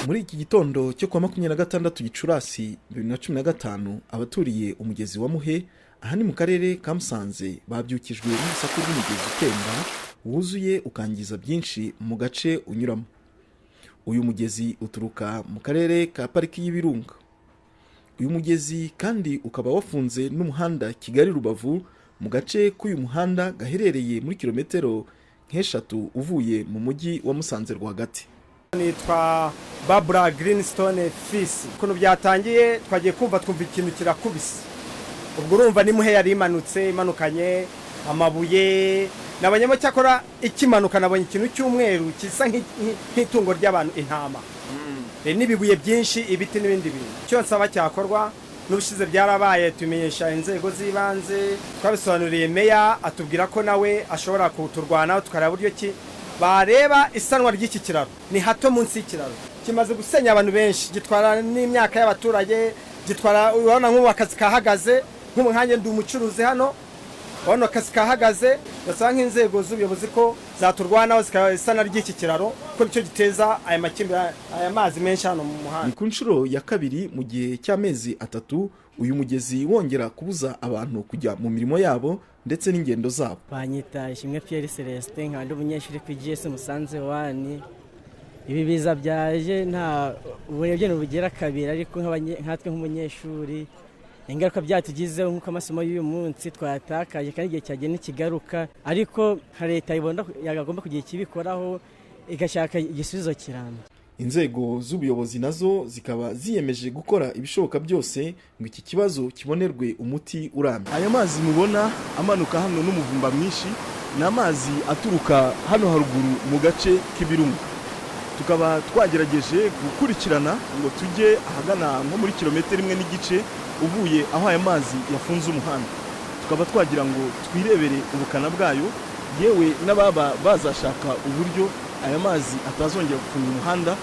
Muri iki gitondo cyo kwa 26 Gicurasi 2015 abaturiye umugezi wa Muhe aha ni mu karere ka Musanze babyukijwe n'urusaku rw'umugezi utemba wuzuye ukangiza byinshi mu gace unyuramo. Uyu mugezi uturuka mu karere ka Pariki y'Ibirunga. Uyu mugezi kandi ukaba wafunze n'umuhanda Kigali Rubavu mu gace k'uyu muhanda gaherereye muri kilometero nk'eshatu uvuye mu mujyi wa Musanze rwagati. Nitwa Barbara Greenstone Fils. Kuno byatangiye twagiye kumva ikintu kirakubise. Ubwo urumva ni Muhe yari imanukanye amabuye nabanyemo cyakora ikimanuka nabonye ikintu cy'umweru kisa nk'itungo ry'abantu intama. Nibibuye byinshi ibiti n'ibindi bintu. Cyo nsaba cyakorwa n'ubushize byarabaye tumenyesha inzego z'ibanze twabisobanuriye meya atubwira ko nawe ashobora kuturwana tukaraba buryo ki bareba isanwa ry'iki kiraro. Ni hato munsi y'ikiraro kimaze gusenya abantu benshi gitwara n'imyaka y'abaturage gitwara urabona nk'ubu akazi kahagaze nk'umuhanje ndi umucuruzi hano urabona akazi kahagaze basanga nk'inzego z'ubuyobozi ko zaturwanaho zikasana ry'iki kiraro ko nicyo giteza aya mazi menshi hano mu muhanda. Ni ku nshuro ya kabiri mu gihe cy'amezi atatu uyu mugezi wongera kubuza abantu kujya mu mirimo yabo ndetse n'ingendo zabo. Banyita Ishimwe Pierre Celestin nkandi umunyeshuri ku GS Musanze 1. Ibi biza byaje nta uburebye n'ubugera kabiri ariko nkatwe nk'umunyeshuri ingaruka byatugizeho nk'uko amasomo y'uyu munsi twatakaje kandi igihe cyagenda kigaruka ariko leta ibonda yagomba kugira ikibikoraho igashaka igisubizo kirambye. Inzego z'ubuyobozi nazo zikaba ziyemeje gukora ibishoboka byose ngo iki kibazo kibonerwe umuti urambye. Aya mazi mubona amanuka hano n'umuvumba mwinshi ni amazi aturuka hano haruguru mu gace k'Ibirunga. Tukaba twagerageje gukurikirana ngo tujye ahagana nko muri kilometero 1 n'igice uvuye aho aya mazi yafunze umuhanda. Tukaba twagira ngo twirebere ubukana bwayo yewe n'ababa bazashaka uburyo aya mazi atazongera gufunga umuhanda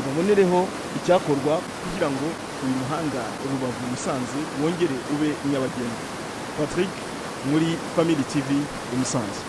babonereho icyakorwa kugira ngo uyu muhanda Rubavu Musanze wongere ube nyabagendwa. Patrick muri Family TV Musanze.